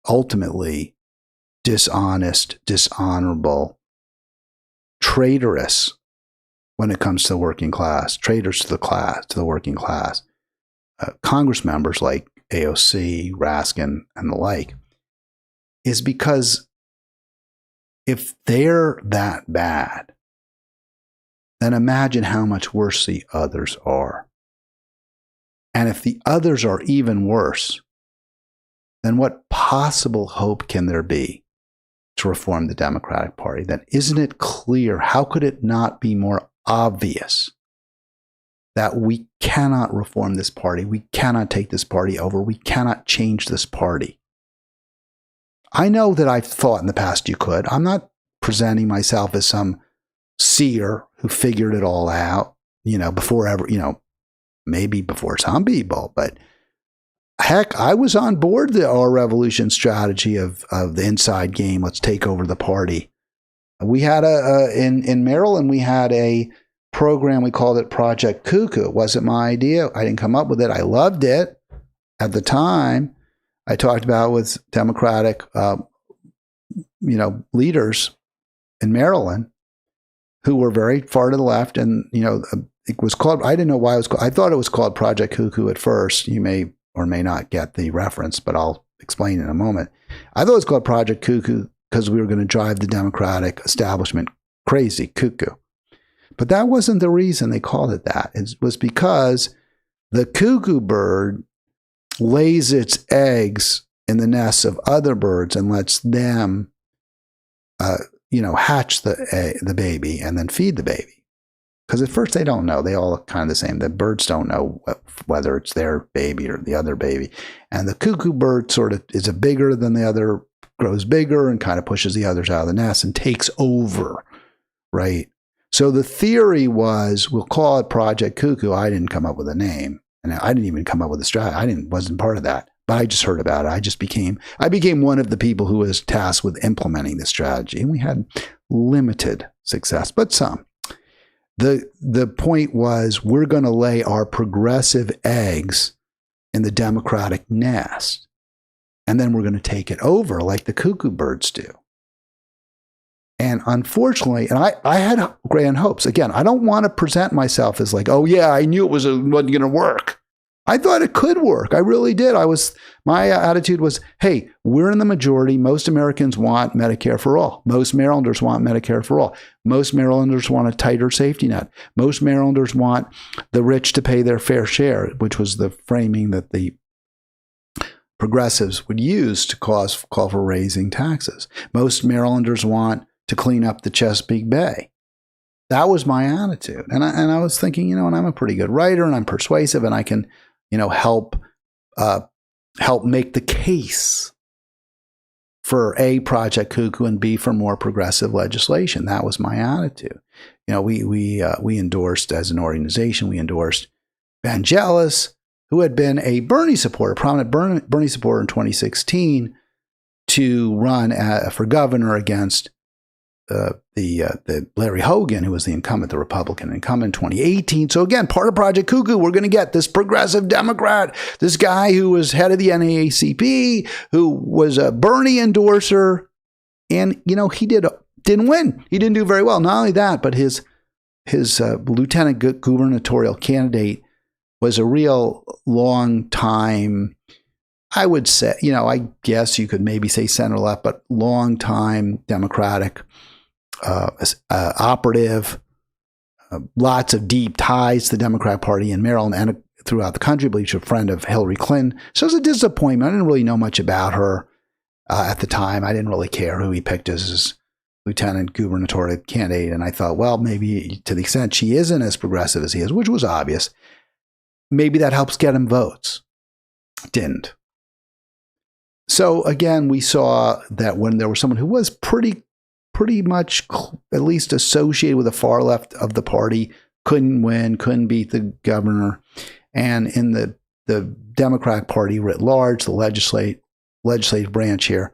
ultimately dishonest, dishonorable, traitorous when it comes to the working class, traitors to the working class, Congress members like AOC, Raskin, and the like, is because if they're that bad, then imagine how much worse the others are. And if the others are even worse, then what possible hope can there be to reform the Democratic Party? Then isn't it clear? How could it not be more obvious that we cannot reform this party? We cannot take this party over. We cannot change this party. I know that I've thought in the past you could. I'm not presenting myself as some seer who figured it all out, before ever, maybe before some people, but heck, I was on board the Our Revolution strategy of the inside game. Let's take over the party. We had in Maryland, we had a program. We called it Project Coup. It wasn't my idea. I didn't come up with it. I loved it at the time. I talked about it with Democratic, leaders in Maryland who were very far to the left. And, it was called, I didn't know why it was called, I thought it was called Project Coup at first. You may or may not get the reference, but I'll explain in a moment. I thought it was called Project Cuckoo because we were going to drive the Democratic establishment crazy, cuckoo. But that wasn't the reason they called it that. It was because the cuckoo bird lays its eggs in the nests of other birds and lets them, hatch the baby and then feed the baby. Because at first they don't know. They all look kind of the same. The birds don't know whether it's their baby or the other baby. And the cuckoo bird sort of is bigger than the other, grows bigger and kind of pushes the others out of the nest and takes over, right? So the theory was, we'll call it Project Cuckoo. I didn't come up with a name. And I didn't even come up with a strategy. Wasn't part of that. But I just heard about it. I became one of the people who was tasked with implementing the strategy. And we had limited success, but some. The point was, we're going to lay our progressive eggs in the Democratic nest, and then we're going to take it over like the cuckoo birds do. And unfortunately, and I had grand hopes. Again, I don't want to present myself as like, oh yeah, I knew it wasn't going to work. I thought it could work. I really did. My attitude was, hey, we're in the majority. Most Americans want Medicare for all. Most Marylanders want Medicare for all. Most Marylanders want a tighter safety net. Most Marylanders want the rich to pay their fair share, which was the framing that the progressives would use to call for raising taxes. Most Marylanders want to clean up the Chesapeake Bay. That was my attitude. And I was thinking, and I'm a pretty good writer and I'm persuasive and I can, help make the case for A, Project Cuckoo, and B, for more progressive legislation. That was my attitude. We endorsed, as an organization, we endorsed Vangelis, who had been a Bernie supporter, prominent Bernie supporter in 2016, to run for governor against the Larry Hogan, who was the incumbent, the Republican incumbent in 2018. So again, part of Project Cuckoo, we're going to get this progressive Democrat, this guy who was head of the NAACP, who was a Bernie endorser, and he didn't win. He didn't do very well. Not only that, but his lieutenant gubernatorial candidate was a real long time, I would say, I guess you could maybe say center left, but long time Democratic operative, lots of deep ties to the Democratic Party in Maryland and throughout the country. I believe she's a friend of Hillary Clinton. So it was a disappointment. I didn't really know much about her at the time. I didn't really care who he picked as his lieutenant gubernatorial candidate. And I thought, well, maybe to the extent she isn't as progressive as he is, which was obvious, maybe that helps get him votes. Didn't. So again, we saw that when there was someone who was pretty much at least associated with the far left of the party, couldn't win, couldn't beat the governor. And in the Democratic Party writ large, the legislative branch here,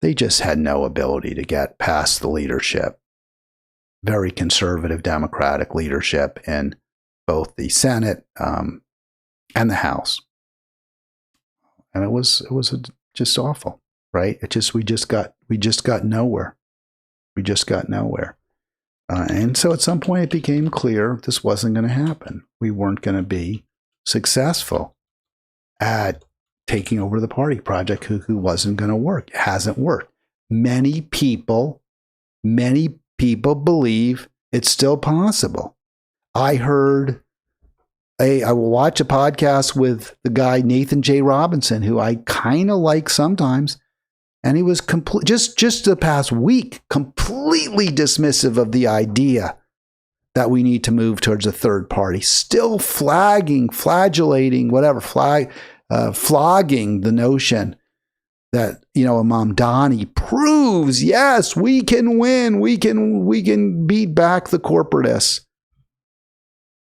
they just had no ability to get past the leadership. Very conservative Democratic leadership in both the Senate and the House. And it was just awful, right? We just got nowhere. We just got nowhere. And so at some point it became clear this wasn't going to happen. We weren't going to be successful at taking over the party. Project Coup wasn't going to work. It hasn't worked. Many people believe it's still possible. I will watch a podcast with the guy Nathan J. Robinson, who I kind of like sometimes, and he was just the past week completely dismissive of the idea that we need to move towards a third party, still flogging the notion that, Imam Dani proves, yes, we can win, we can beat back the corporatists.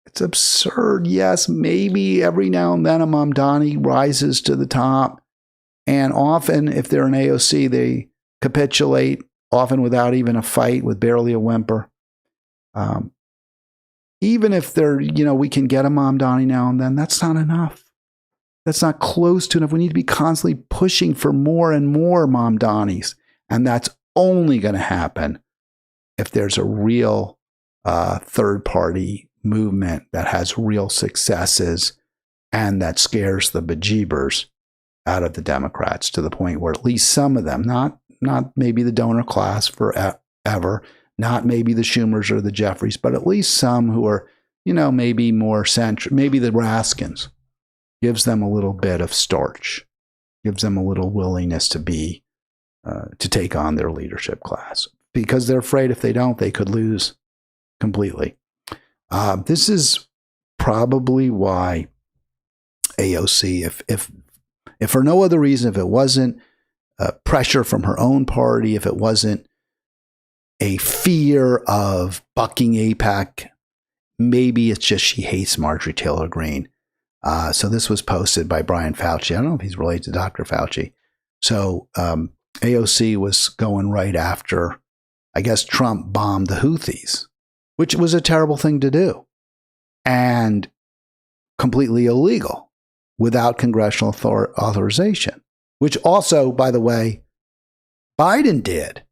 It's absurd. Yes, maybe every now and then Imam Dani rises to the top. And often, if they're an AOC, they capitulate, often without even a fight, with barely a whimper. Even if we can get Imam Dani now and then, that's not enough. That's not close to enough. We need to be constantly pushing for more and more Imam Danis. And that's only going to happen if there's a real third-party movement that has real successes and that scares the bejeebers out of the Democrats, to the point where at least some of them, not maybe the donor class forever, not maybe the Schumers or the Jeffries, but at least some who are, maybe more central, maybe the Raskins, gives them a little bit of starch, gives them a little willingness to take on their leadership class, because they're afraid if they don't, they could lose completely. This is probably why AOC, if for no other reason, if it wasn't pressure from her own party, if it wasn't a fear of bucking AIPAC, maybe it's just she hates Marjorie Taylor Greene. So this was posted by Brian Fauci. I don't know if he's related to Dr. Fauci. So AOC was going right after, I guess, Trump bombed the Houthis, which was a terrible thing to do and completely illegal without congressional authorization, which also, by the way, Biden did.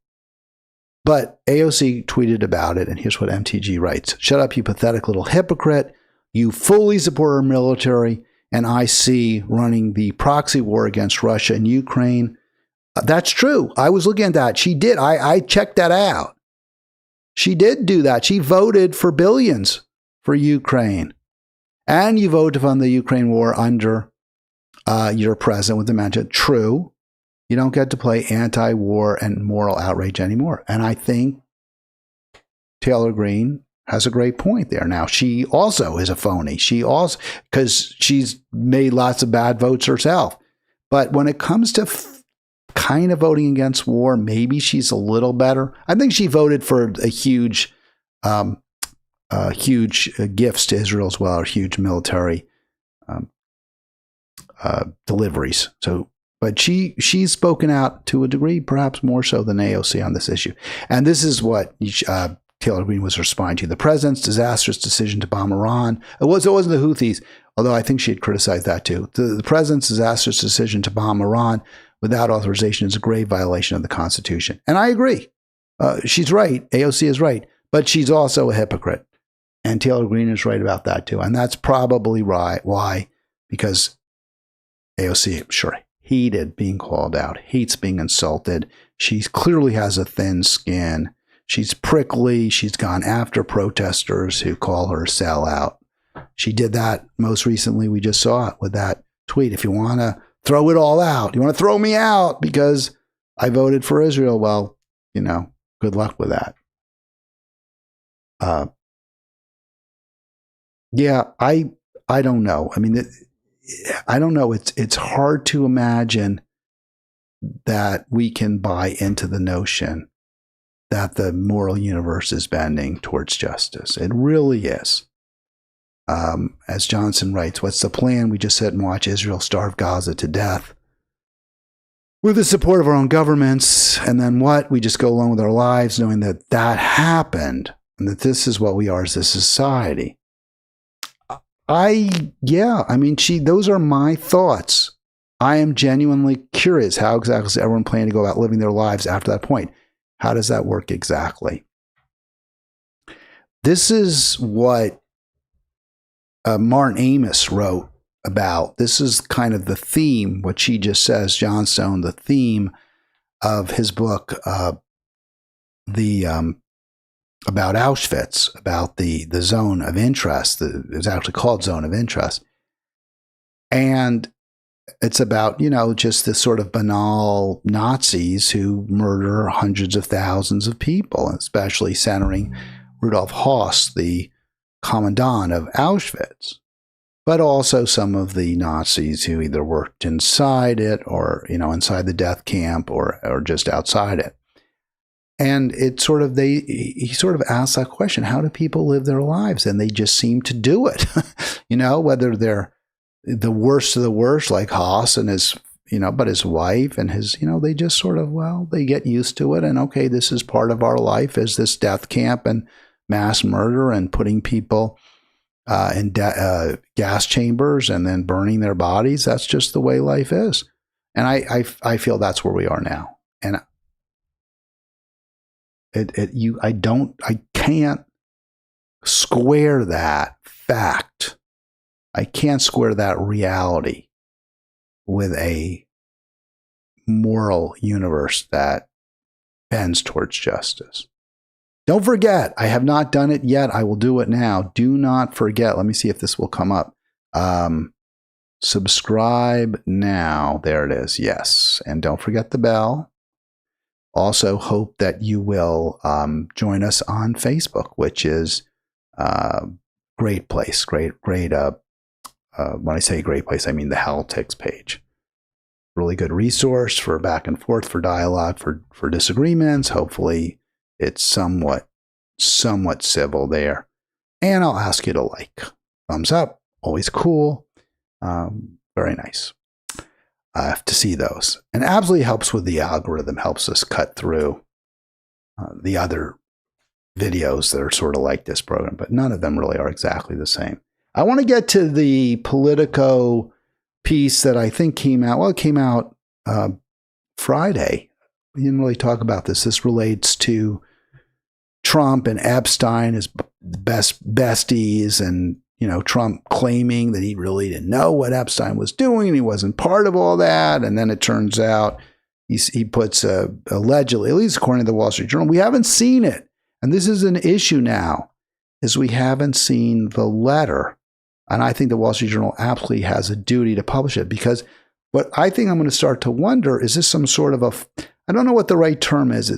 But AOC tweeted about it, and here's what MTG writes. "Shut up, you pathetic little hypocrite. You fully support our military, and I see running the proxy war against Russia and Ukraine." That's true. I was looking at that. She did. I checked that out. She did do that. She voted for billions for Ukraine. And you voted to fund the Ukraine war under your president with dementia. True. You don't get to play anti-war and moral outrage anymore. And I think Taylor Greene has a great point there. Now, she also is a phony. She also, because she's made lots of bad votes herself. But when it comes to kind of voting against war, maybe she's a little better. I think she voted for a huge gifts to Israel as well, or huge military deliveries. So, but she's spoken out to a degree, perhaps more so than AOC on this issue. And this is what Taylor Greene was responding to: the president's disastrous decision to bomb Iran. It wasn't the Houthis, although I think she had criticized that too. The president's disastrous decision to bomb Iran without authorization is a grave violation of the Constitution. And I agree. She's right. AOC is right. But she's also a hypocrite. And Taylor Greene is right about that too. And that's probably right. Why? Because AOC, I'm sure, hated being called out, hates being insulted. She clearly has a thin skin. She's prickly. She's gone after protesters who call her a sellout. She did that most recently. We just saw it with that tweet. If you want to throw it all out, you want to throw me out because I voted for Israel, well, good luck with that. Yeah, I don't know. I mean, I don't know. It's hard to imagine that we can buy into the notion that the moral universe is bending towards justice. It really is. As Johnson writes, what's the plan? We just sit and watch Israel starve Gaza to death with the support of our own governments. And then what? We just go along with our lives knowing that that happened and that this is what we are as a society. Those are my thoughts. I am genuinely curious how exactly is everyone planning to go about living their lives after that point. How does that work exactly? This is what Martin Amos wrote about. This is kind of the theme, what she just says, Johnstone, the theme of his book, about Auschwitz, about the zone of interest. It's actually called Zone of Interest. And it's about, just this sort of banal Nazis who murder hundreds of thousands of people, especially centering Rudolf Höss, the commandant of Auschwitz, but also some of the Nazis who either worked inside it or, inside the death camp or just outside it. And it sort of, he sort of asks that question, how do people live their lives? And they just seem to do it, whether they're the worst of the worst, like Höss and his, but his wife and his, they just sort of, they get used to it. And okay, this is part of our life, is this death camp and mass murder and putting people in gas chambers and then burning their bodies. That's just the way life is. And I feel that's where we are now. And I can't square that fact. I can't square that reality with a moral universe that bends towards justice. Don't forget, I have not done it yet. I will do it now. Do not forget. Let me see if this will come up. Subscribe now. There it is. Yes. And don't forget the bell. Also hope that you will join us on Facebook, which is a great place. Great. When I say great place, I mean the Halitics page. Really good resource for back and forth, for dialogue, for disagreements. Hopefully it's somewhat civil there. And I'll ask you to like. Thumbs up. Always cool. Very nice. To see those. And absolutely helps with the algorithm, helps us cut through the other videos that are sort of like this program, but none of them really are exactly the same. I want to get to the Politico piece that I think came out. Well, it came out Friday. We didn't really talk about this. This relates to Trump and Epstein, his best besties, and Trump claiming that he really didn't know what Epstein was doing and he wasn't part of all that. And then it turns out he puts allegedly, at least according to the Wall Street Journal, we haven't seen it. And this is an issue now, is we haven't seen the letter. And I think the Wall Street Journal absolutely has a duty to publish it, because what I think I'm going to start to wonder, is this some sort of I don't know what the right term is.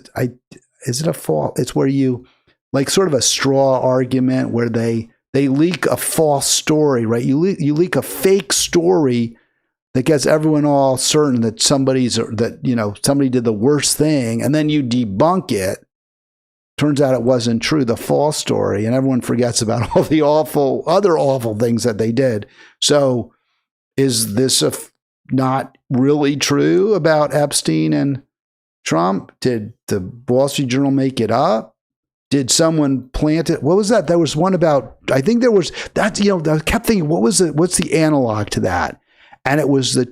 Is it a fault? It's where you, like sort of a straw argument where they leak a false story, right? You leak a fake story that gets everyone all certain that somebody did the worst thing, and then you debunk it. Turns out it wasn't true, the false story, and everyone forgets about all the other awful things that they did. So is this not really true about Epstein and Trump? Did the Wall Street Journal make it up? Did someone plant it? What was that? There was one about, I think there was, that's, I kept thinking, what's the analog to that? And it was the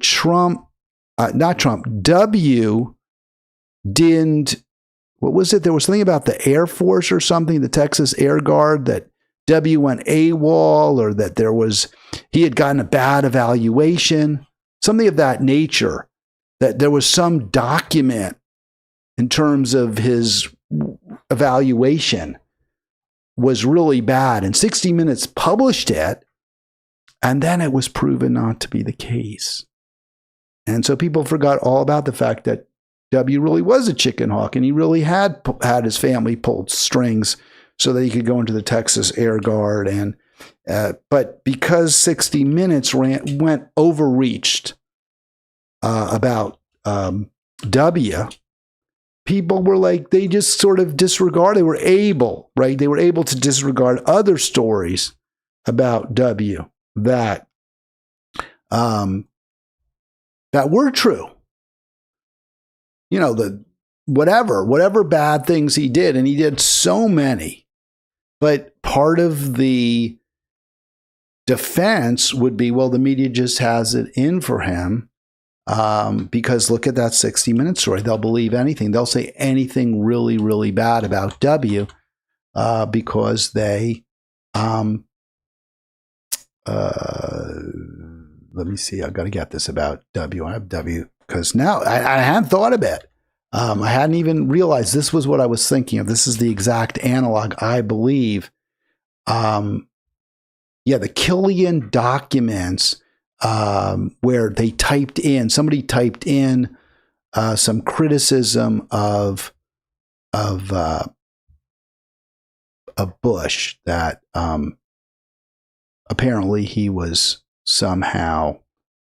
W didn't, what was it? There was something about the Air Force or something, the Texas Air Guard, that W went AWOL, or that he had gotten a bad evaluation, something of that nature, that there was some document in terms of his evaluation was really bad. And 60 Minutes published it, and then it was proven not to be the case. And so people forgot all about the fact that W really was a chicken hawk, and he really had his family pulled strings so that he could go into the Texas Air Guard. And but because 60 Minutes went overreached about W, people were like, they just sort of disregarded. They were able to disregard other stories about W that were true. The whatever bad things he did, and he did so many. But part of the defense would be, well, the media just has it in for him because look at that 60 Minutes story. They'll believe anything. They'll say anything really, really bad about W because they, let me see, I've got to get this about W. I have W because now I hadn't thought of it. I hadn't even realized this was what I was thinking of. This is the exact analog, I believe. The Killian documents where they somebody typed in some criticism of Bush that apparently he was somehow,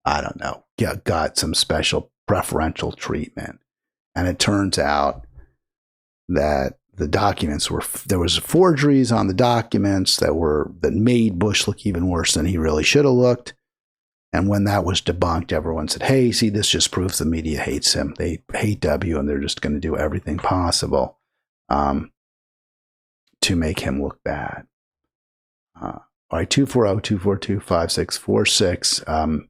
I don't know, got some special preferential treatment. And it turns out that the documents there was forgeries on the documents that made Bush look even worse than he really should have looked. And when that was debunked, everyone said, hey, see, this just proves the media hates him. They hate W, and they're just going to do everything possible to make him look bad. All right, 240-242-5646.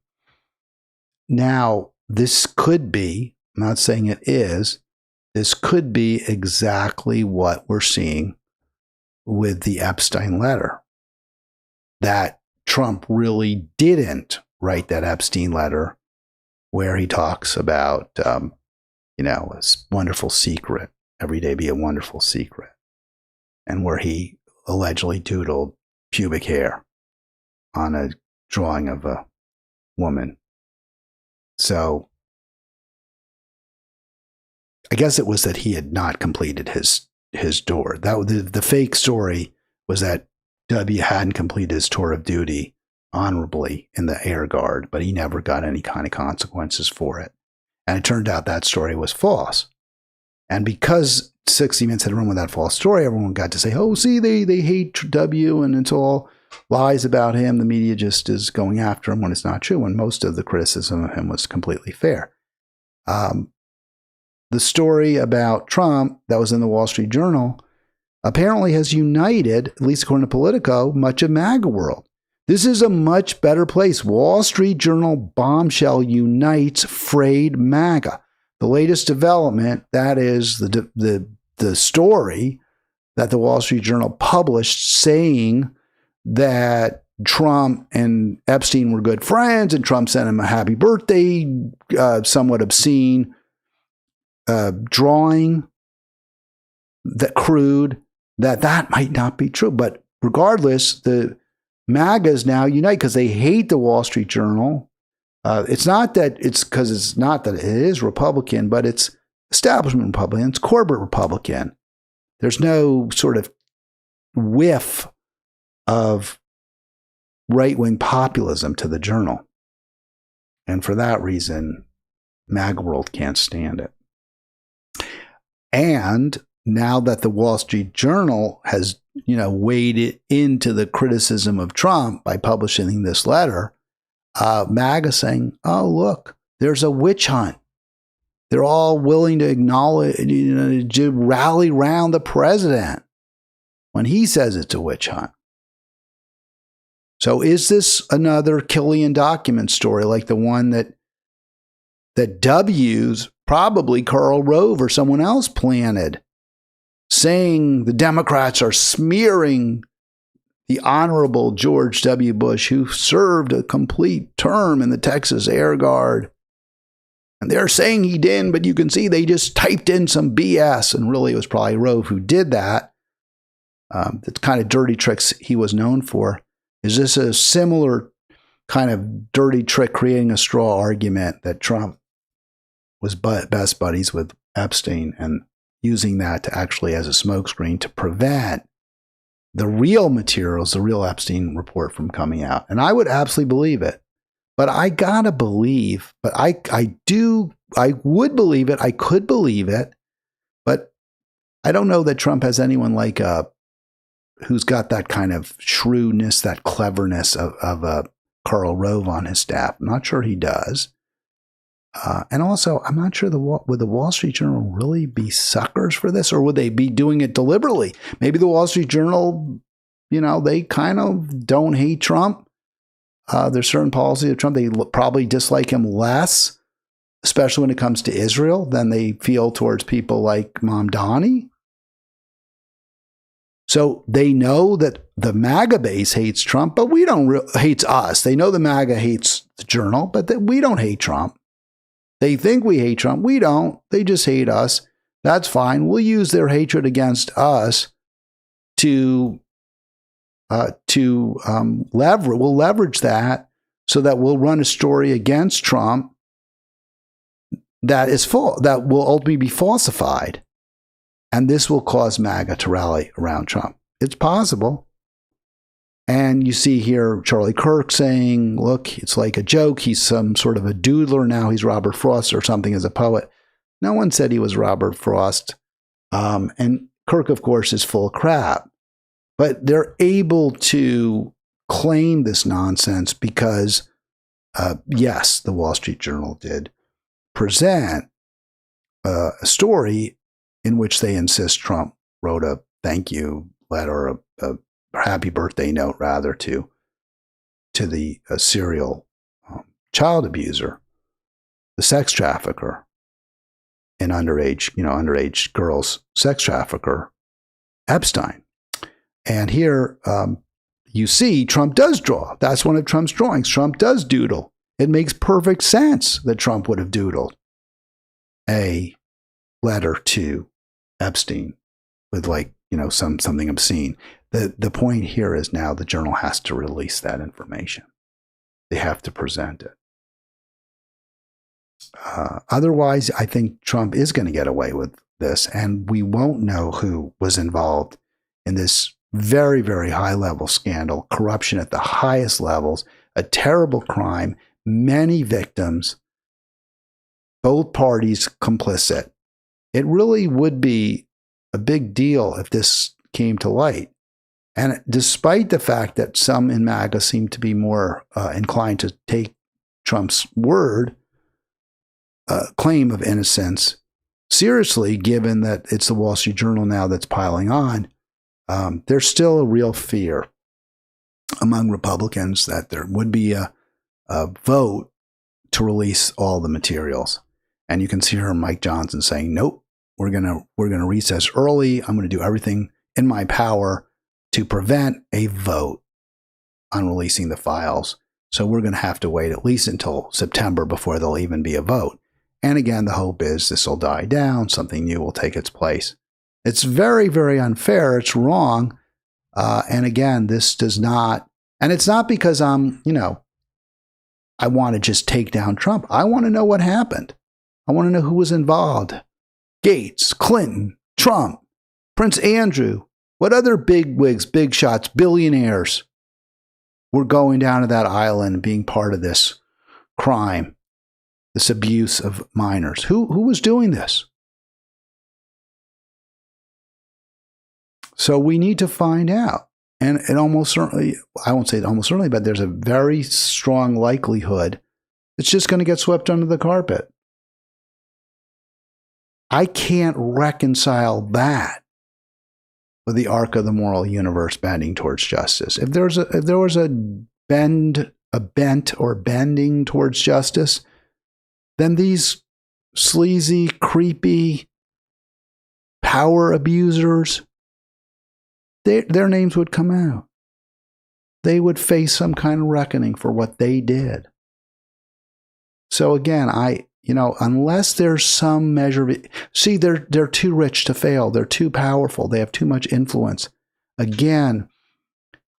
Now, this could be, I'm not saying it is, this could be exactly what we're seeing with the Epstein letter. That Trump really didn't write that Epstein letter where he talks about, a wonderful secret, every day be a wonderful secret, and where he allegedly doodled pubic hair on a drawing of a woman. So I guess it was that he had not completed his tour. The fake story was that W hadn't completed his tour of duty honorably in the Air Guard, but he never got any kind of consequences for it. And it turned out that story was false. And because 60 Minutes had run with that false story, everyone got to say, oh, see, they hate W and it's all lies about him. The media just is going after him when it's not true, when most of the criticism of him was completely fair. The story about Trump that was in the Wall Street Journal apparently has united, at least according to Politico, much of MAGA world. This is a much better place. Wall Street Journal bombshell unites frayed MAGA. The latest development, that is the story that the Wall Street Journal published saying that Trump and Epstein were good friends and Trump sent him a happy birthday, somewhat obscene drawing, that crude, that might not be true. But regardless, the MAGAs now unite because they hate the Wall Street Journal. It's not that it is Republican, but it's establishment Republican, it's corporate Republican. There's no sort of whiff of right-wing populism to the Journal. And for that reason, MAGA world can't stand it. And now that the Wall Street Journal has, waded into the criticism of Trump by publishing this letter, MAGA saying, oh, look, there's a witch hunt. They're all willing to acknowledge, to rally around the president when he says it's a witch hunt. So is this another Killian document story like the one that W's, probably Karl Rove or someone else, planted, saying the Democrats are smearing the Honorable George W. Bush, who served a complete term in the Texas Air Guard. And they're saying he didn't, but you can see they just typed in some BS. And really, it was probably Rove who did that. The kind of dirty tricks he was known for. Is this a similar kind of dirty trick, creating a straw argument that Trump was best buddies with Epstein and using that to actually as a smokescreen to prevent the real materials, the real Epstein report from coming out? And I would absolutely believe it. But I gotta believe, I would believe it. I could believe it. But I don't know that Trump has anyone like who's got that kind of shrewdness, that cleverness of Karl Rove on his staff. I'm not sure he does. And also, I'm not sure would the Wall Street Journal really be suckers for this, or would they be doing it deliberately? Maybe the Wall Street Journal, they kind of don't hate Trump. There's certain policy of Trump. They probably dislike him less, especially when it comes to Israel, than they feel towards people like Mamdani. So they know that the MAGA base hates Trump, but we don't hates us. They know the MAGA hates the Journal, but we don't hate Trump. They think we hate Trump. We don't. They just hate us. That's fine. We'll use their hatred against us to leverage. We'll leverage that so that we'll run a story against Trump that will ultimately be falsified. And this will cause MAGA to rally around Trump. It's possible. And you see here Charlie Kirk saying, look, it's like a joke. He's some sort of a doodler now. He's Robert Frost or something as a poet. No one said he was Robert Frost. And Kirk, of course, is full of crap. But they're able to claim this nonsense because, yes, the Wall Street Journal did present a story in which they insist Trump wrote a thank you letter, a happy birthday note, rather, to the serial child abuser, the sex trafficker, and underage girls sex trafficker, Epstein. And here you see Trump does draw. That's one of Trump's drawings. Trump does doodle. It makes perfect sense that Trump would have doodled a letter to Epstein with something obscene. The point here is now the Journal has to release that information. They have to present it. Otherwise, I think Trump is going to get away with this, and we won't know who was involved in this very, very high-level scandal, corruption at the highest levels, a terrible crime, many victims, both parties complicit. It really would be a big deal if this came to light. And despite the fact that some in MAGA seem to be more inclined to take Trump's claim of innocence seriously, given that it's the Wall Street Journal now that's piling on, there's still a real fear among Republicans that there would be a vote to release all the materials. And you can see here Mike Johnson saying, nope, we're gonna recess early. I'm going to do everything in my power to prevent a vote on releasing the files. So we're going to have to wait at least until September before there'll even be a vote. And again, the hope is this will die down. Something new will take its place. It's very, very unfair. It's wrong. And again, this does not, and it's not because I want to just take down Trump. I want to know what happened. I want to know who was involved. Gates, Clinton, Trump, Prince Andrew, what other big wigs, big shots, billionaires were going down to that island and being part of this crime, this abuse of minors? Who was doing this? So we need to find out. And it almost certainly, I won't say it almost certainly, but there's a very strong likelihood it's just going to get swept under the carpet. I can't reconcile that with the arc of the moral universe bending towards justice. If there was a bent or bending towards justice, then these sleazy, creepy power abusers, their names would come out. They would face some kind of reckoning for what they did. So again, unless there's some measure of it, see, they're too rich to fail. They're too powerful. They have too much influence. Again,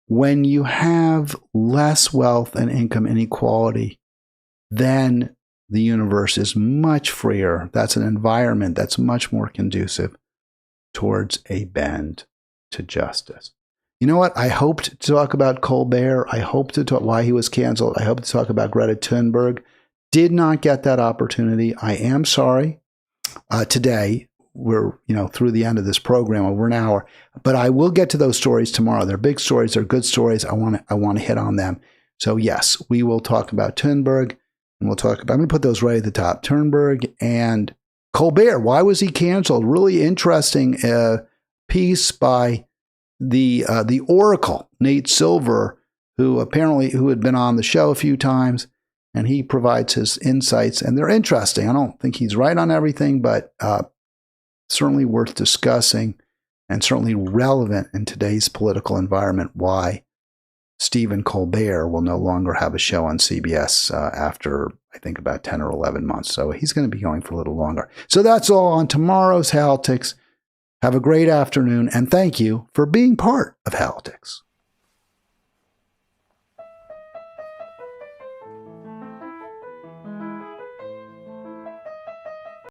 when you have less wealth and income inequality, then the universe is much freer. That's an environment that's much more conducive towards a bend to justice. You know what? I hoped to talk about Colbert. I hoped to talk why he was canceled. I hoped to talk about Greta Thunberg. Did not get that opportunity. I am sorry. Today, we're through the end of this program, over an hour, but I will get to those stories tomorrow. They're big stories. They're good stories. I want to hit on them. So yes, we will talk about Thunberg, and we'll talk about. I'm going to put those right at the top. Thunberg and Colbert. Why was he canceled? Really interesting piece by the Oracle, Nate Silver, who had been on the show a few times. And he provides his insights, and they're interesting. I don't think he's right on everything, but certainly worth discussing. and certainly relevant in today's political environment, why Stephen Colbert will no longer have a show on CBS after, I think, about 10 or 11 months. So he's going to be going for a little longer. So that's all on tomorrow's Halitics. Have a great afternoon, and thank you for being part of Halitics.